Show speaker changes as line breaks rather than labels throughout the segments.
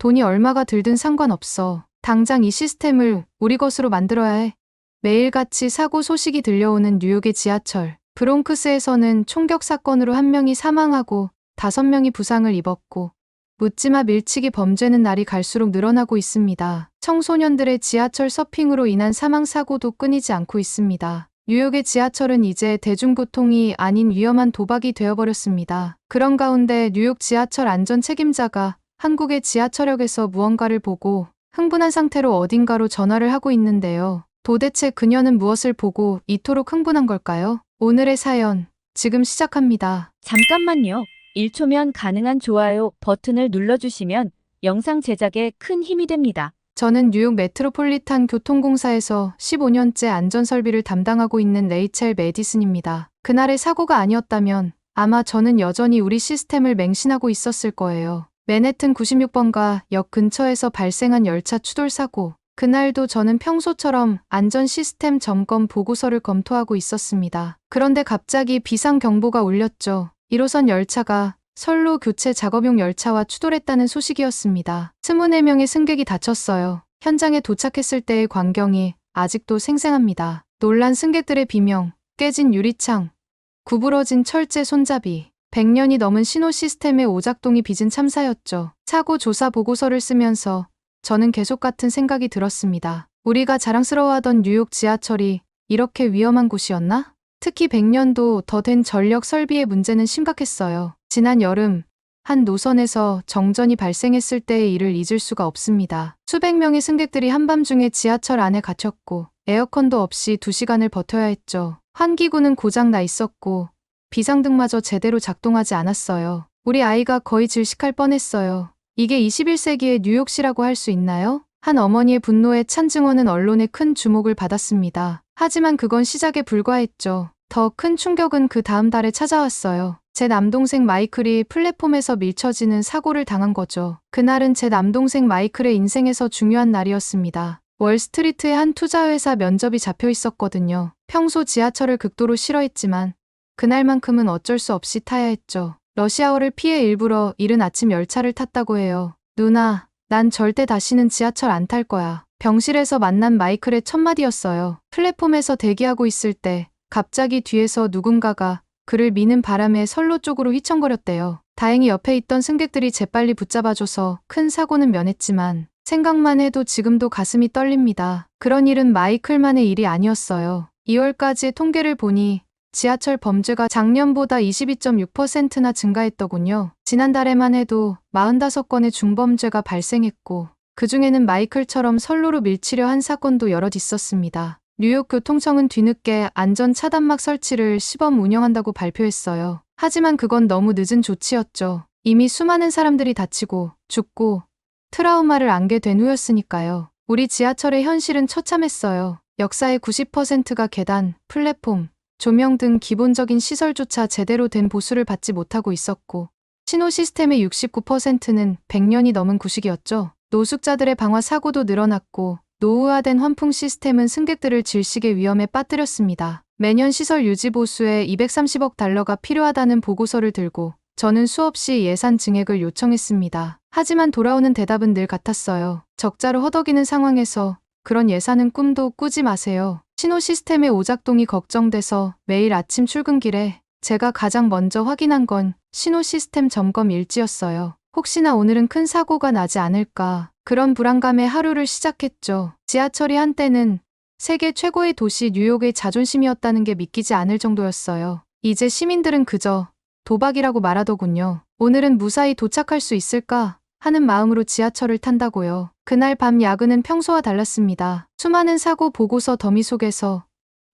돈이 얼마가 들든 상관없어. 당장 이 시스템을 우리 것으로 만들어야 해. 매일같이 사고 소식이 들려오는 뉴욕의 지하철. 브롱크스에서는 총격 사건으로 1명이 사망하고 5명이 부상을 입었고 묻지마 밀치기 범죄는 날이 갈수록 늘어나고 있습니다. 청소년들의 지하철 서핑으로 인한 사망 사고도 끊이지 않고 있습니다. 뉴욕의 지하철은 이제 대중교통이 아닌 위험한 도박이 되어버렸습니다. 그런 가운데 뉴욕 지하철 안전 책임자가 한국의 지하철역에서 무언가를 보고 흥분한 상태로 어딘가로 전화를 하고 있는데요. 도대체 그녀는 무엇을 보고 이토록 흥분한 걸까요? 오늘의 사연, 지금 시작합니다.
잠깐만요. 1초면 가능한 좋아요 버튼을 눌러주시면 영상 제작에 큰 힘이 됩니다.
저는 뉴욕 메트로폴리탄 교통공사에서 15년째 안전설비를 담당하고 있는 레이첼 메디슨입니다. 그날의 사고가 아니었다면 아마 저는 여전히 우리 시스템을 맹신하고 있었을 거예요. 맨해튼 96번가 역 근처에서 발생한 열차 추돌 사고. 그날도 저는 평소처럼 안전 시스템 점검 보고서를 검토하고 있었습니다. 그런데 갑자기 비상경보가 울렸죠. 1호선 열차가 선로 교체 작업용 열차와 추돌했다는 소식이었습니다. 24명의 승객이 다쳤어요. 현장에 도착했을 때의 광경이 아직도 생생합니다. 놀란 승객들의 비명, 깨진 유리창, 구부러진 철제 손잡이. 100년이 넘은 신호 시스템의 오작동이 빚은 참사였죠. 사고 조사 보고서를 쓰면서 저는 계속 같은 생각이 들었습니다. 우리가 자랑스러워하던 뉴욕 지하철이 이렇게 위험한 곳이었나? 특히 100년도 더 된 전력 설비의 문제는 심각했어요. 지난 여름, 한 노선에서 정전이 발생했을 때의 일을 잊을 수가 없습니다. 수백 명의 승객들이 한밤중에 지하철 안에 갇혔고 에어컨도 없이 2시간을 버텨야 했죠. 환기구는 고장 나 있었고 비상등마저 제대로 작동하지 않았어요. 우리 아이가 거의 질식할 뻔했어요. 이게 21세기의 뉴욕시라고 할 수 있나요? 한 어머니의 분노에 찬 증언은 언론의 큰 주목을 받았습니다. 하지만 그건 시작에 불과했죠. 더 큰 충격은 그 다음 달에 찾아왔어요. 제 남동생 마이클이 플랫폼에서 밀쳐지는 사고를 당한 거죠. 그날은 제 남동생 마이클의 인생에서 중요한 날이었습니다. 월스트리트의 한 투자회사 면접이 잡혀 있었거든요. 평소 지하철을 극도로 싫어했지만 그날만큼은 어쩔 수 없이 타야 했죠. 러시아워를 피해 일부러 이른 아침 열차를 탔다고 해요. 누나, 난 절대 다시는 지하철 안 탈 거야. 병실에서 만난 마이클의 첫 마디였어요. 플랫폼에서 대기하고 있을 때 갑자기 뒤에서 누군가가 그를 미는 바람에 선로 쪽으로 휘청거렸대요. 다행히 옆에 있던 승객들이 재빨리 붙잡아줘서 큰 사고는 면했지만 생각만 해도 지금도 가슴이 떨립니다. 그런 일은 마이클만의 일이 아니었어요. 2월까지의 통계를 보니 지하철 범죄가 작년보다 22.6%나 증가했더군요. 지난달에만 해도 45건의 중범죄가 발생했고 그중에는 마이클처럼 선로로 밀치려 한 사건도 여럿 있었습니다. 뉴욕 교통청은 뒤늦게 안전 차단막 설치를 시범 운영한다고 발표했어요. 하지만 그건 너무 늦은 조치였죠. 이미 수많은 사람들이 다치고 죽고 트라우마를 안게 된 후였으니까요. 우리 지하철의 현실은 처참했어요. 역사의 90%가 계단, 플랫폼, 조명 등 기본적인 시설조차 제대로 된 보수를 받지 못하고 있었고 신호 시스템의 69%는 100년이 넘은 구식이었죠. 노숙자들의 방화 사고도 늘어났고 노후화된 환풍 시스템은 승객들을 질식의 위험에 빠뜨렸습니다. 매년 시설 유지 보수에 230억 달러가 필요하다는 보고서를 들고 저는 수없이 예산 증액을 요청했습니다. 하지만 돌아오는 대답은 늘 같았어요. 적자로 허덕이는 상황에서 그런 예산은 꿈도 꾸지 마세요. 신호 시스템의 오작동이 걱정돼서 매일 아침 출근길에 제가 가장 먼저 확인한 건 신호 시스템 점검 일지였어요. 혹시나 오늘은 큰 사고가 나지 않을까. 그런 불안감에 하루를 시작했죠. 지하철이 한때는 세계 최고의 도시 뉴욕의 자존심이었다는 게 믿기지 않을 정도였어요. 이제 시민들은 그저 도박이라고 말하더군요. 오늘은 무사히 도착할 수 있을까 하는 마음으로 지하철을 탄다고요. 그날 밤 야근은 평소와 달랐습니다. 수많은 사고 보고서 더미 속에서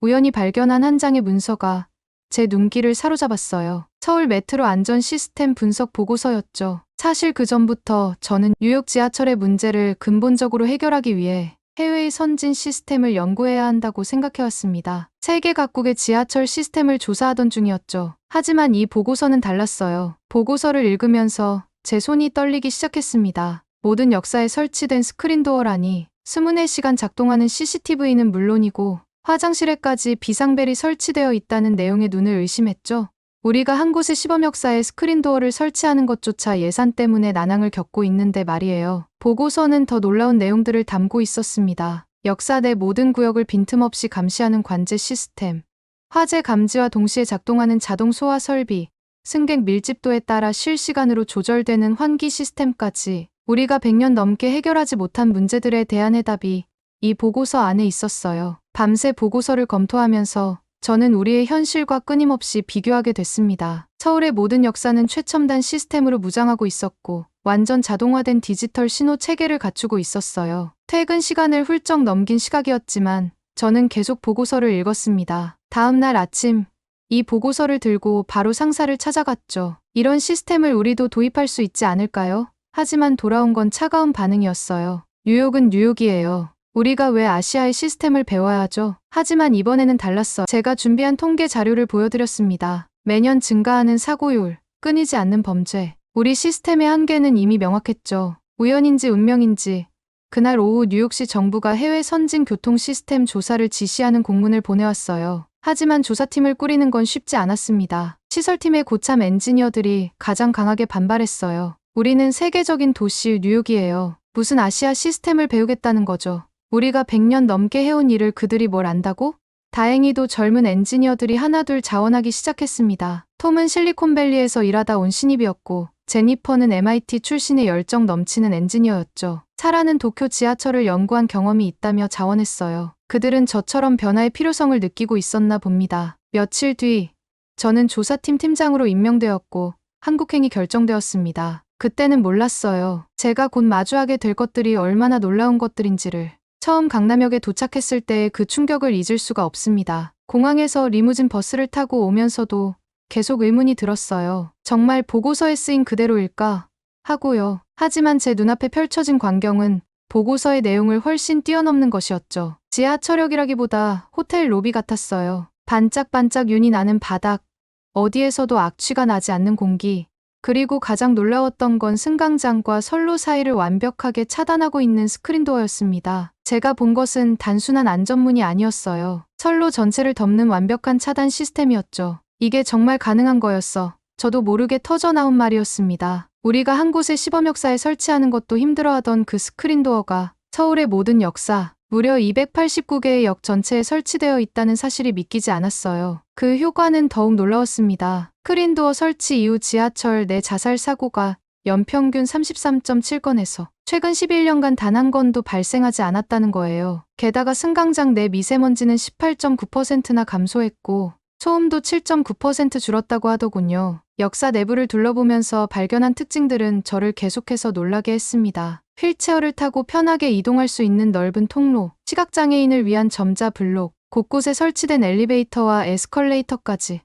우연히 발견한 한 장의 문서가 제 눈길을 사로잡았어요. 서울 메트로 안전 시스템 분석 보고서였죠. 사실 그 전부터 저는 뉴욕 지하철의 문제를 근본적으로 해결하기 위해 해외의 선진 시스템을 연구해야 한다고 생각해왔습니다. 세계 각국의 지하철 시스템을 조사하던 중이었죠. 하지만 이 보고서는 달랐어요. 보고서를 읽으면서 제 손이 떨리기 시작했습니다. 모든 역사에 설치된 스크린도어라니 24시간 작동하는 CCTV는 물론이고 화장실에까지 비상벨이 설치되어 있다는 내용에 눈을 의심했죠. 우리가 한 곳의 시범 역사에 스크린도어를 설치하는 것조차 예산 때문에 난항을 겪고 있는데 말이에요. 보고서는 더 놀라운 내용들을 담고 있었습니다. 역사 내 모든 구역을 빈틈없이 감시하는 관제 시스템, 화재 감지와 동시에 작동하는 자동 소화 설비, 승객 밀집도에 따라 실시간으로 조절되는 환기 시스템까지 우리가 100년 넘게 해결하지 못한 문제들에 대한 해답이 이 보고서 안에 있었어요. 밤새 보고서를 검토하면서 저는 우리의 현실과 끊임없이 비교하게 됐습니다. 서울의 모든 역사는 최첨단 시스템으로 무장하고 있었고 완전 자동화된 디지털 신호 체계를 갖추고 있었어요. 퇴근 시간을 훌쩍 넘긴 시각이었지만 저는 계속 보고서를 읽었습니다. 다음 날 아침 이 보고서를 들고 바로 상사를 찾아갔죠. 이런 시스템을 우리도 도입할 수 있지 않을까요? 하지만 돌아온 건 차가운 반응이었어요. 뉴욕은 뉴욕이에요. 우리가 왜 아시아의 시스템을 배워야 하죠? 하지만 이번에는 달랐어요. 제가 준비한 통계 자료를 보여드렸습니다. 매년 증가하는 사고율, 끊이지 않는 범죄. 우리 시스템의 한계는 이미 명확했죠. 우연인지 운명인지. 그날 오후 뉴욕시 정부가 해외 선진 교통 시스템 조사를 지시하는 공문을 보내왔어요. 하지만 조사팀을 꾸리는 건 쉽지 않았습니다. 시설팀의 고참 엔지니어들이 가장 강하게 반발했어요. 우리는 세계적인 도시 뉴욕이에요. 무슨 아시아 시스템을 배우겠다는 거죠. 우리가 100년 넘게 해온 일을 그들이 뭘 안다고? 다행히도 젊은 엔지니어들이 하나둘 자원하기 시작했습니다. 톰은 실리콘밸리에서 일하다 온 신입이었고 제니퍼는 MIT 출신의 열정 넘치는 엔지니어였죠. 사라는 도쿄 지하철을 연구한 경험이 있다며 자원했어요. 그들은 저처럼 변화의 필요성을 느끼고 있었나 봅니다. 며칠 뒤 저는 조사팀 팀장으로 임명되었고 한국행이 결정되었습니다. 그때는 몰랐어요. 제가 곧 마주하게 될 것들이 얼마나 놀라운 것들인지를. 처음 강남역에 도착했을 때의 그 충격을 잊을 수가 없습니다. 공항에서 리무진 버스를 타고 오면서도 계속 의문이 들었어요. 정말 보고서에 쓰인 그대로일까? 하고요. 하지만 제 눈앞에 펼쳐진 광경은 보고서의 내용을 훨씬 뛰어넘는 것이었죠. 지하철역이라기보다 호텔 로비 같았어요. 반짝반짝 윤이 나는 바닥, 어디에서도 악취가 나지 않는 공기, 그리고 가장 놀라웠던 건 승강장과 선로 사이를 완벽하게 차단하고 있는 스크린도어였습니다. 제가 본 것은 단순한 안전문이 아니었어요. 선로 전체를 덮는 완벽한 차단 시스템이었죠. 이게 정말 가능한 거였어. 저도 모르게 터져나온 말이었습니다. 우리가 한 곳에 시범 역사에 설치하는 것도 힘들어하던 그 스크린도어가 서울의 모든 역사, 무려 289개의 역 전체에 설치되어 있다는 사실이 믿기지 않았어요. 그 효과는 더욱 놀라웠습니다. 스크린도어 설치 이후 지하철 내 자살 사고가 연평균 33.7건에서 최근 11년간 단 한 건도 발생하지 않았다는 거예요. 게다가 승강장 내 미세먼지는 18.9%나 감소했고 소음도 7.9% 줄었다고 하더군요. 역사 내부를 둘러보면서 발견한 특징들은 저를 계속해서 놀라게 했습니다. 휠체어를 타고 편하게 이동할 수 있는 넓은 통로, 시각장애인을 위한 점자 블록, 곳곳에 설치된 엘리베이터와 에스컬레이터까지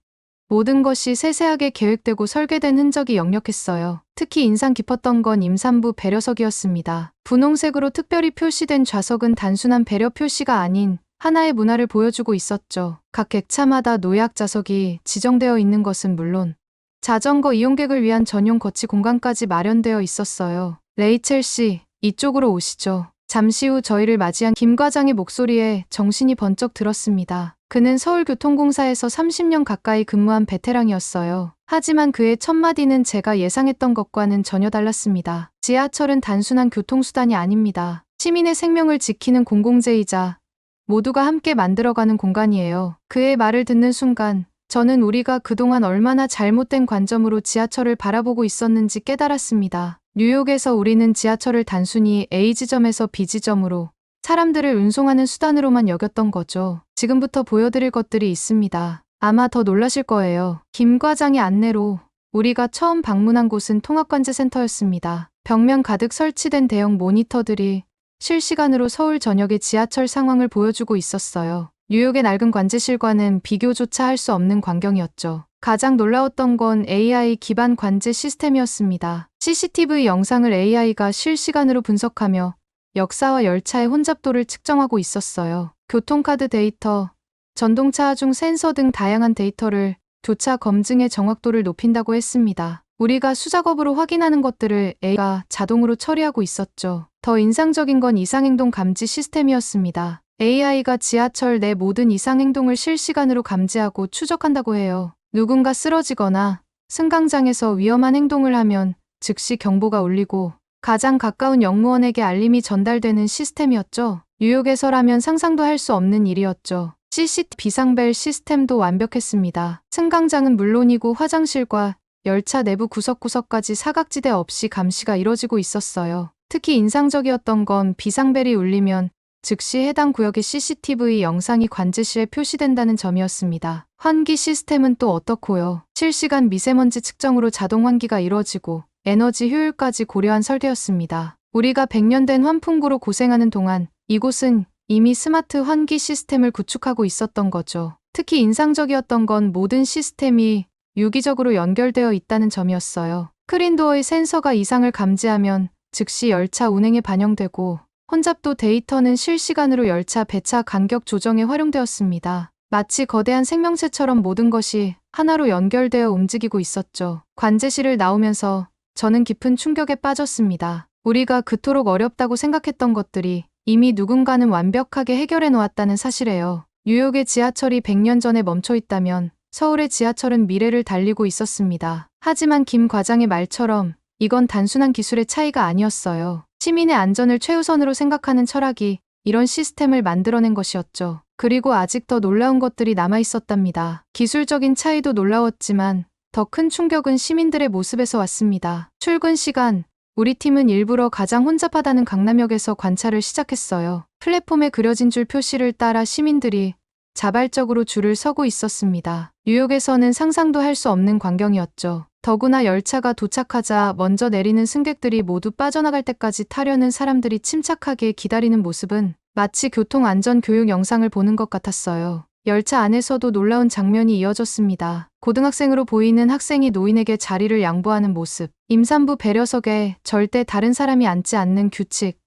모든 것이 세세하게 계획되고 설계된 흔적이 역력했어요. 특히 인상 깊었던 건 임산부 배려석이었습니다. 분홍색으로 특별히 표시된 좌석은 단순한 배려 표시가 아닌 하나의 문화를 보여주고 있었죠. 각 객차마다 노약 좌석이 지정되어 있는 것은 물론 자전거 이용객을 위한 전용 거치 공간까지 마련되어 있었어요. 레이첼 씨, 이쪽으로 오시죠. 잠시 후 저희를 맞이한 김 과장의 목소리에 정신이 번쩍 들었습니다. 그는 서울교통공사에서 30년 가까이 근무한 베테랑이었어요. 하지만 그의 첫 마디는 제가 예상했던 것과는 전혀 달랐습니다. 지하철은 단순한 교통수단이 아닙니다. 시민의 생명을 지키는 공공재이자 모두가 함께 만들어가는 공간이에요. 그의 말을 듣는 순간 저는 우리가 그동안 얼마나 잘못된 관점으로 지하철을 바라보고 있었는지 깨달았습니다. 뉴욕에서 우리는 지하철을 단순히 A지점에서 B지점으로 사람들을 운송하는 수단으로만 여겼던 거죠. 지금부터 보여드릴 것들이 있습니다. 아마 더 놀라실 거예요. 김 과장의 안내로 우리가 처음 방문한 곳은 통합관제센터였습니다. 벽면 가득 설치된 대형 모니터들이 실시간으로 서울 전역의 지하철 상황을 보여주고 있었어요. 뉴욕의 낡은 관제실과는 비교조차 할 수 없는 광경이었죠. 가장 놀라웠던 건 AI 기반 관제 시스템이었습니다. CCTV 영상을 AI가 실시간으로 분석하며 역사와 열차의 혼잡도를 측정하고 있었어요. 교통카드 데이터, 전동차 하중 센서 등 다양한 데이터를 조차 검증의 정확도를 높인다고 했습니다. 우리가 수작업으로 확인하는 것들을 AI가 자동으로 처리하고 있었죠. 더 인상적인 건 이상행동 감지 시스템이었습니다. AI가 지하철 내 모든 이상행동을 실시간으로 감지하고 추적한다고 해요. 누군가 쓰러지거나 승강장에서 위험한 행동을 하면 즉시 경보가 울리고 가장 가까운 역무원에게 알림이 전달되는 시스템이었죠. 뉴욕에서라면 상상도 할 수 없는 일이었죠. CCTV 비상벨 시스템도 완벽했습니다. 승강장은 물론이고 화장실과 열차 내부 구석구석까지 사각지대 없이 감시가 이뤄지고 있었어요. 특히 인상적이었던 건 비상벨이 울리면 즉시 해당 구역의 CCTV 영상이 관제실에 표시된다는 점이었습니다. 환기 시스템은 또 어떻고요? 실시간 미세먼지 측정으로 자동 환기가 이루어지고 에너지 효율까지 고려한 설계였습니다. 우리가 100년 된 환풍구로 고생하는 동안 이곳은 이미 스마트 환기 시스템을 구축하고 있었던 거죠. 특히 인상적이었던 건 모든 시스템이 유기적으로 연결되어 있다는 점이었어요. 스크린도어의 센서가 이상을 감지하면 즉시 열차 운행에 반영되고 혼잡도 데이터는 실시간으로 열차 배차 간격 조정에 활용되었습니다. 마치 거대한 생명체처럼 모든 것이 하나로 연결되어 움직이고 있었죠. 관제실을 나오면서 저는 깊은 충격에 빠졌습니다. 우리가 그토록 어렵다고 생각했던 것들이 이미 누군가는 완벽하게 해결해 놓았다는 사실이에요. 뉴욕의 지하철이 100년 전에 멈춰 있다면 서울의 지하철은 미래를 달리고 있었습니다. 하지만 김 과장의 말처럼 이건 단순한 기술의 차이가 아니었어요. 시민의 안전을 최우선으로 생각하는 철학이 이런 시스템을 만들어낸 것이었죠. 그리고 아직 더 놀라운 것들이 남아 있었답니다. 기술적인 차이도 놀라웠지만 더 큰 충격은 시민들의 모습에서 왔습니다. 출근 시간, 우리 팀은 일부러 가장 혼잡하다는 강남역에서 관찰을 시작했어요. 플랫폼에 그려진 줄 표시를 따라 시민들이 자발적으로 줄을 서고 있었습니다. 뉴욕에서는 상상도 할 수 없는 광경이었죠. 더구나 열차가 도착하자 먼저 내리는 승객들이 모두 빠져나갈 때까지 타려는 사람들이 침착하게 기다리는 모습은 마치 교통안전교육 영상을 보는 것 같았어요. 열차 안에서도 놀라운 장면이 이어졌습니다. 고등학생으로 보이는 학생이 노인에게 자리를 양보하는 모습, 임산부 배려석에 절대 다른 사람이 앉지 않는 규칙,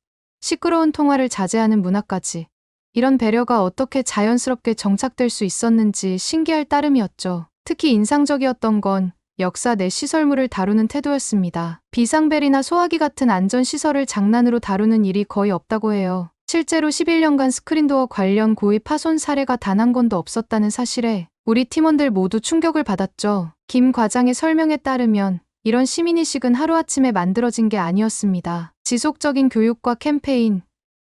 시끄러운 통화를 자제하는 문화까지. 이런 배려가 어떻게 자연스럽게 정착될 수 있었는지 신기할 따름이었죠. 특히 인상적이었던 건 역사 내 시설물을 다루는 태도였습니다. 비상벨이나 소화기 같은 안전시설을 장난으로 다루는 일이 거의 없다고 해요. 실제로 11년간 스크린도어 관련 고의 파손 사례가 단 한 건도 없었다는 사실에 우리 팀원들 모두 충격을 받았죠. 김 과장의 설명에 따르면 이런 시민의식은 하루아침에 만들어진 게 아니었습니다. 지속적인 교육과 캠페인,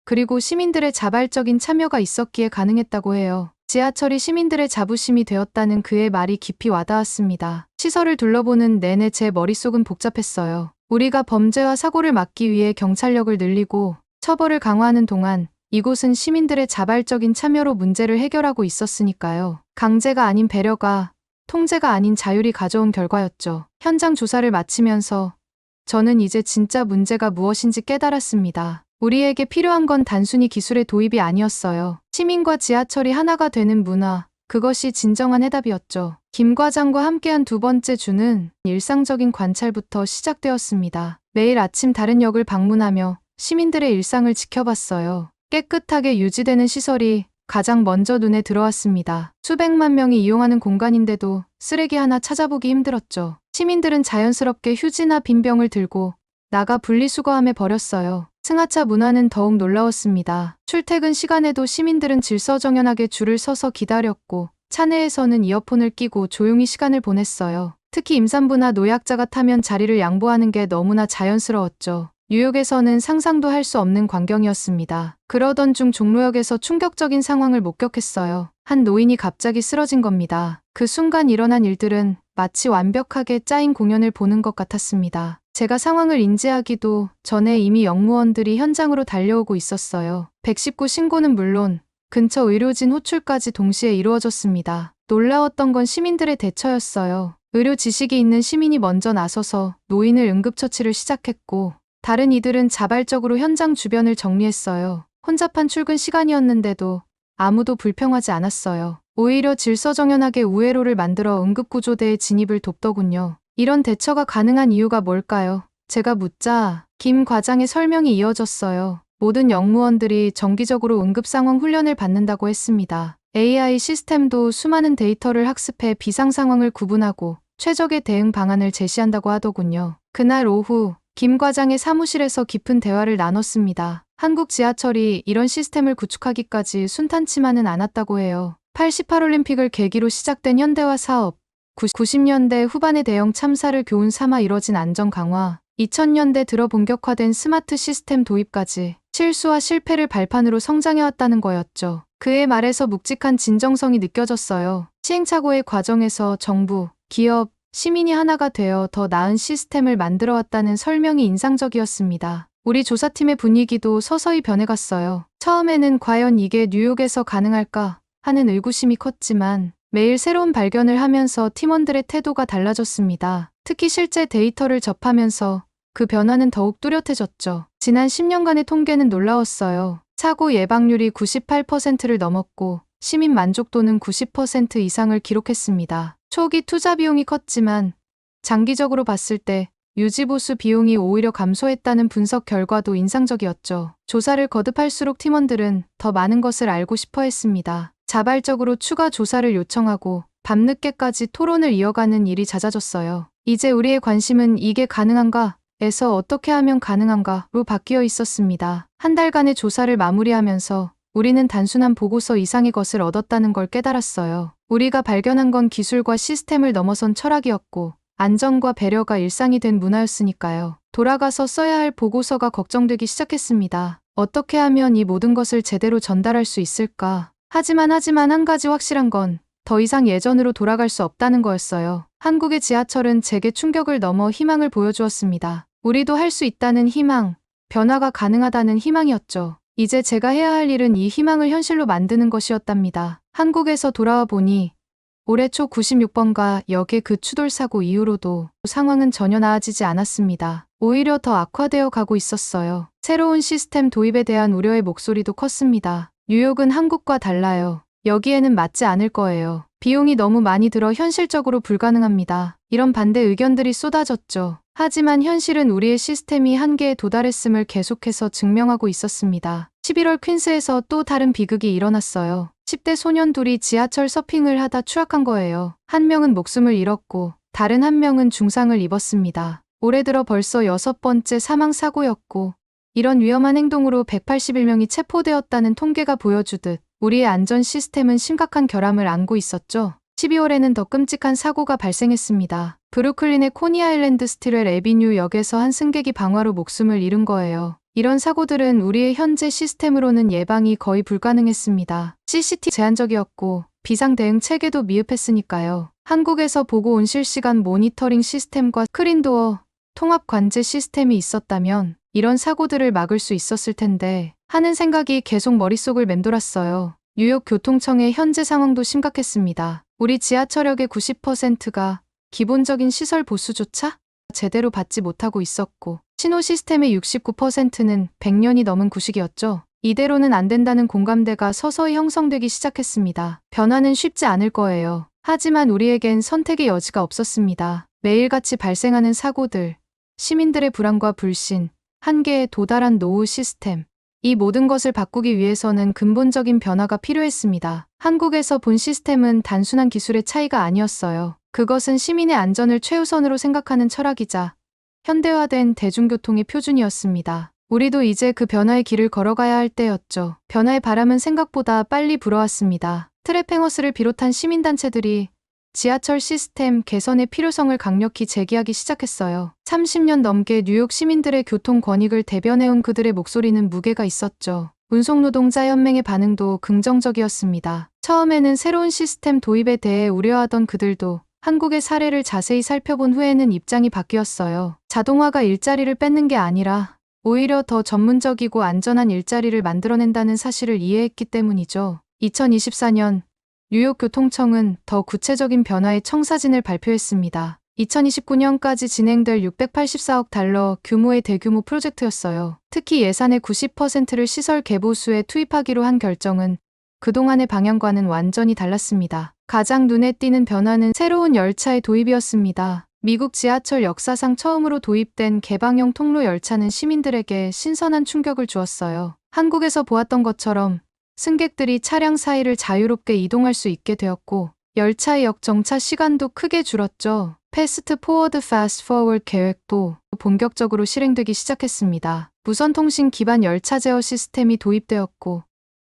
그리고 시민들의 자발적인 참여가 있었기에 가능했다고 해요. 지하철이 시민들의 자부심이 되었다는 그의 말이 깊이 와닿았습니다. 시설을 둘러보는 내내 제 머릿속은 복잡했어요. 우리가 범죄와 사고를 막기 위해 경찰력을 늘리고 처벌을 강화하는 동안 이곳은 시민들의 자발적인 참여로 문제를 해결하고 있었으니까요. 강제가 아닌 배려가, 통제가 아닌 자율이 가져온 결과였죠. 현장 조사를 마치면서 저는 이제 진짜 문제가 무엇인지 깨달았습니다. 우리에게 필요한 건 단순히 기술의 도입이 아니었어요. 시민과 지하철이 하나가 되는 문화, 그것이 진정한 해답이었죠. 김 과장과 함께한 두 번째 주는 일상적인 관찰부터 시작되었습니다. 매일 아침 다른 역을 방문하며 시민들의 일상을 지켜봤어요. 깨끗하게 유지되는 시설이 가장 먼저 눈에 들어왔습니다. 수백만 명이 이용하는 공간인데도 쓰레기 하나 찾아보기 힘들었죠. 시민들은 자연스럽게 휴지나 빈 병을 들고 나가 분리수거함에 버렸어요. 승하차 문화는 더욱 놀라웠습니다. 출퇴근 시간에도 시민들은 질서정연하게 줄을 서서 기다렸고 차 내에서는 이어폰을 끼고 조용히 시간을 보냈어요. 특히 임산부나 노약자가 타면 자리를 양보하는 게 너무나 자연스러웠죠. 뉴욕에서는 상상도 할 수 없는 광경이었습니다. 그러던 중 종로역에서 충격적인 상황을 목격했어요. 한 노인이 갑자기 쓰러진 겁니다. 그 순간 일어난 일들은 마치 완벽하게 짜인 공연을 보는 것 같았습니다. 제가 상황을 인지하기도 전에 이미 역무원들이 현장으로 달려오고 있었어요. 119 신고는 물론 근처 의료진 호출까지 동시에 이루어졌습니다. 놀라웠던 건 시민들의 대처였어요. 의료 지식이 있는 시민이 먼저 나서서 노인을 응급처치를 시작했고 다른 이들은 자발적으로 현장 주변을 정리했어요. 혼잡한 출근 시간이었는데도 아무도 불평하지 않았어요. 오히려 질서정연하게 우회로를 만들어 응급구조대의 진입을 돕더군요. 이런 대처가 가능한 이유가 뭘까요? 제가 묻자 김 과장의 설명이 이어졌어요. 모든 역무원들이 정기적으로 응급상황 훈련을 받는다고 했습니다. AI 시스템도 수많은 데이터를 학습해 비상 상황을 구분하고 최적의 대응 방안을 제시한다고 하더군요. 그날 오후 김 과장의 사무실에서 깊은 대화를 나눴습니다. 한국 지하철이 이런 시스템을 구축하기까지 순탄치만은 않았다고 해요. 88올림픽을 계기로 시작된 현대화 사업, 90년대 후반의 대형 참사를 교훈 삼아 이뤄진 안전 강화, 2000년대 들어 본격화된 스마트 시스템 도입까지 실수와 실패를 발판으로 성장해왔다는 거였죠. 그의 말에서 묵직한 진정성이 느껴졌어요. 시행착오의 과정에서 정부, 기업, 시민이 하나가 되어 더 나은 시스템을 만들어왔다는 설명이 인상적이었습니다. 우리 조사팀의 분위기도 서서히 변해갔어요. 처음에는 과연 이게 뉴욕에서 가능할까 하는 의구심이 컸지만 매일 새로운 발견을 하면서 팀원들의 태도가 달라졌습니다. 특히 실제 데이터를 접하면서 그 변화는 더욱 뚜렷해졌죠. 지난 10년간의 통계는 놀라웠어요. 사고 예방률이 98%를 넘었고 시민 만족도는 90% 이상을 기록했습니다. 초기 투자 비용이 컸지만 장기적으로 봤을 때 유지보수 비용이 오히려 감소했다는 분석 결과도 인상적이었죠. 조사를 거듭할수록 팀원들은 더 많은 것을 알고 싶어 했습니다. 자발적으로 추가 조사를 요청하고 밤늦게까지 토론을 이어가는 일이 잦아졌어요. 이제 우리의 관심은 이게 가능한가? 에서 어떻게 하면 가능한가로 바뀌어 있었습니다. 한 달간의 조사를 마무리하면서 우리는 단순한 보고서 이상의 것을 얻었다는 걸 깨달았어요. 우리가 발견한 건 기술과 시스템을 넘어선 철학이었고 안전과 배려가 일상이 된 문화였으니까요. 돌아가서 써야 할 보고서가 걱정되기 시작했습니다. 어떻게 하면 이 모든 것을 제대로 전달할 수 있을까? 하지만 한 가지 확실한 건 더 이상 예전으로 돌아갈 수 없다는 거였어요. 한국의 지하철은 제게 충격을 넘어 희망을 보여주었습니다. 우리도 할 수 있다는 희망, 변화가 가능하다는 희망이었죠. 이제 제가 해야 할 일은 이 희망을 현실로 만드는 것이었답니다. 한국에서 돌아와 보니 올해 초 96번가 역의 그 추돌 사고 이후로도 상황은 전혀 나아지지 않았습니다. 오히려 더 악화되어 가고 있었어요. 새로운 시스템 도입에 대한 우려의 목소리도 컸습니다. 뉴욕은 한국과 달라요. 여기에는 맞지 않을 거예요. 비용이 너무 많이 들어 현실적으로 불가능합니다. 이런 반대 의견들이 쏟아졌죠. 하지만 현실은 우리의 시스템이 한계에 도달했음을 계속해서 증명하고 있었습니다. 11월 퀸스에서 또 다른 비극이 일어났어요. 10대 소년 둘이 지하철 서핑을 하다 추락한 거예요. 한 명은 목숨을 잃었고 다른 한 명은 중상을 입었습니다. 올해 들어 벌써 6번째 사망 사고였고 이런 위험한 행동으로 181명이 체포되었다는 통계가 보여주듯 우리의 안전 시스템은 심각한 결함을 안고 있었죠. 12월에는 더 끔찍한 사고가 발생했습니다. 브루클린의 코니 아일랜드 스티렐 애비뉴 역에서 한 승객이 방화로 목숨을 잃은 거예요. 이런 사고들은 우리의 현재 시스템으로는 예방이 거의 불가능했습니다. CCTV 제한적이었고 비상 대응 체계도 미흡했으니까요. 한국에서 보고 온 실시간 모니터링 시스템과 스크린도어, 통합 관제 시스템이 있었다면 이런 사고들을 막을 수 있었을 텐데 하는 생각이 계속 머릿속을 맴돌았어요. 뉴욕 교통청의 현재 상황도 심각했습니다. 우리 지하철역의 90%가 기본적인 시설 보수조차 제대로 받지 못하고 있었고 신호 시스템의 69%는 100년이 넘은 구식이었죠. 이대로는 안 된다는 공감대가 서서히 형성되기 시작했습니다. 변화는 쉽지 않을 거예요. 하지만 우리에겐 선택의 여지가 없었습니다. 매일같이 발생하는 사고들, 시민들의 불안과 불신, 한계에 도달한 노후 시스템, 이 모든 것을 바꾸기 위해서는 근본적인 변화가 필요했습니다. 한국에서 본 시스템은 단순한 기술의 차이가 아니었어요. 그것은 시민의 안전을 최우선으로 생각하는 철학이자 현대화된 대중교통의 표준이었습니다. 우리도 이제 그 변화의 길을 걸어가야 할 때였죠. 변화의 바람은 생각보다 빨리 불어왔습니다. 트랩행어스를 비롯한 시민단체들이 지하철 시스템 개선의 필요성을 강력히 제기하기 시작했어요. 30년 넘게 뉴욕 시민들의 교통 권익을 대변해온 그들의 목소리는 무게가 있었죠. 운송노동자연맹의 반응도 긍정적이었습니다. 처음에는 새로운 시스템 도입에 대해 우려하던 그들도 한국의 사례를 자세히 살펴본 후에는 입장이 바뀌었어요. 자동화가 일자리를 뺏는 게 아니라 오히려 더 전문적이고 안전한 일자리를 만들어낸다는 사실을 이해했기 때문이죠. 2024년 뉴욕 교통청은 더 구체적인 변화의 청사진을 발표했습니다. 2029년까지 진행될 684억 달러 규모의 대규모 프로젝트였어요. 특히 예산의 90%를 시설 개보수에 투입하기로 한 결정은 그동안의 방향과는 완전히 달랐습니다. 가장 눈에 띄는 변화는 새로운 열차의 도입이었습니다. 미국 지하철 역사상 처음으로 도입된 개방형 통로 열차는 시민들에게 신선한 충격을 주었어요. 한국에서 보았던 것처럼 승객들이 차량 사이를 자유롭게 이동할 수 있게 되었고 열차의 역정차 시간도 크게 줄었죠. 패스트 포워드 패스트 포워드 계획도 본격적으로 실행되기 시작했습니다. 무선 통신 기반 열차 제어 시스템이 도입되었고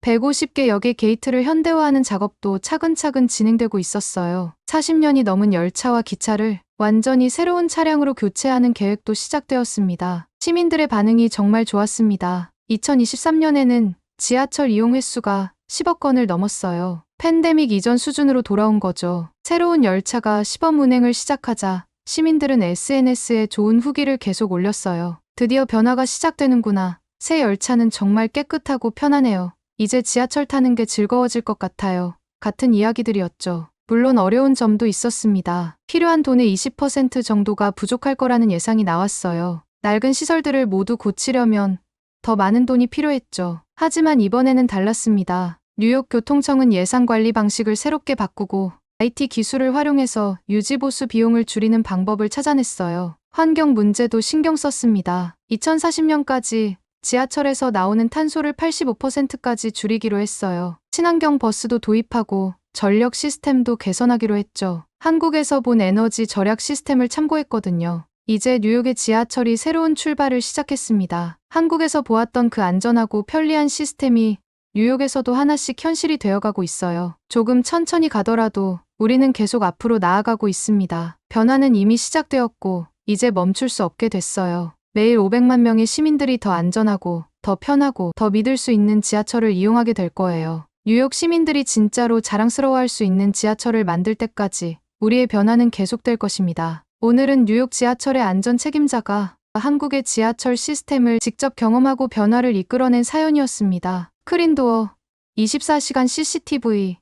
150개 역의 게이트를 현대화하는 작업도 차근차근 진행되고 있었어요. 40년이 넘은 열차와 기차를 완전히 새로운 차량으로 교체하는 계획도 시작되었습니다. 시민들의 반응이 정말 좋았습니다. 2023년에는 지하철 이용 횟수가 10억 건을 넘었어요. 팬데믹 이전 수준으로 돌아온 거죠. 새로운 열차가 시범 운행을 시작하자 시민들은 SNS에 좋은 후기를 계속 올렸어요. 드디어 변화가 시작되는구나. 새 열차는 정말 깨끗하고 편하네요. 이제 지하철 타는 게 즐거워질 것 같아요. 같은 이야기들이었죠. 물론 어려운 점도 있었습니다. 필요한 돈의 20% 정도가 부족할 거라는 예상이 나왔어요. 낡은 시설들을 모두 고치려면 더 많은 돈이 필요했죠. 하지만 이번에는 달랐습니다. 뉴욕 교통청은 예산 관리 방식을 새롭게 바꾸고 IT 기술을 활용해서 유지보수 비용을 줄이는 방법을 찾아냈어요. 환경 문제도 신경 썼습니다. 2040년까지 지하철에서 나오는 탄소를 85%까지 줄이기로 했어요. 친환경 버스도 도입하고 전력 시스템도 개선하기로 했죠. 한국에서 본 에너지 절약 시스템을 참고했거든요. 이제 뉴욕의 지하철이 새로운 출발을 시작했습니다. 한국에서 보았던 그 안전하고 편리한 시스템이 뉴욕에서도 하나씩 현실이 되어가고 있어요. 조금 천천히 가더라도 우리는 계속 앞으로 나아가고 있습니다. 변화는 이미 시작되었고 이제 멈출 수 없게 됐어요. 매일 500만 명의 시민들이 더 안전하고 더 편하고 더 믿을 수 있는 지하철을 이용하게 될 거예요. 뉴욕 시민들이 진짜로 자랑스러워할 수 있는 지하철을 만들 때까지 우리의 변화는 계속될 것입니다. 오늘은 뉴욕 지하철의 안전 책임자가 한국의 지하철 시스템을 직접 경험하고 변화를 이끌어낸 사연이었습니다. 크린도어, 24시간 CCTV,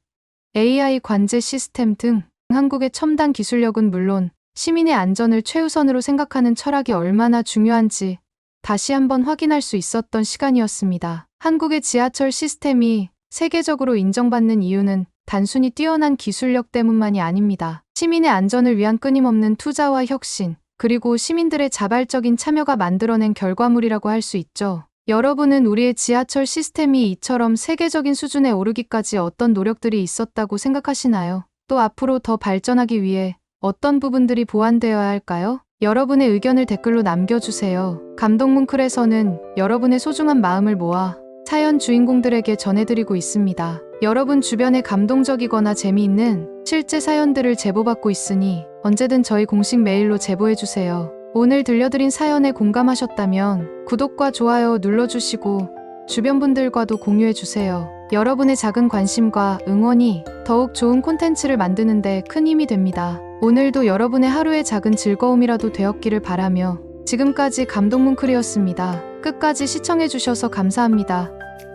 AI 관제 시스템 등 한국의 첨단 기술력은 물론 시민의 안전을 최우선으로 생각하는 철학이 얼마나 중요한지 다시 한번 확인할 수 있었던 시간이었습니다. 한국의 지하철 시스템이 세계적으로 인정받는 이유는 단순히 뛰어난 기술력 때문만이 아닙니다. 시민의 안전을 위한 끊임없는 투자와 혁신, 그리고 시민들의 자발적인 참여가 만들어낸 결과물이라고 할 수 있죠. 여러분은 우리의 지하철 시스템이 이처럼 세계적인 수준에 오르기까지 어떤 노력들이 있었다고 생각하시나요? 또 앞으로 더 발전하기 위해 어떤 부분들이 보완되어야 할까요? 여러분의 의견을 댓글로 남겨주세요. 감동뭉클에서는 여러분의 소중한 마음을 모아 사연 주인공들에게 전해드리고 있습니다. 여러분 주변에 감동적이거나 재미있는 실제 사연들을 제보받고 있으니 언제든 저희 공식 메일로 제보해주세요. 오늘 들려드린 사연에 공감하셨다면 구독과 좋아요 눌러주시고 주변 분들과도 공유해주세요. 여러분의 작은 관심과 응원이 더욱 좋은 콘텐츠를 만드는 데 큰 힘이 됩니다. 오늘도 여러분의 하루의 작은 즐거움이라도 되었기를 바라며 지금까지 감동뭉클이었습니다. 끝까지 시청해주셔서 감사합니다.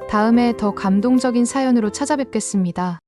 다음에 더 감동적인 사연으로 찾아뵙겠습니다.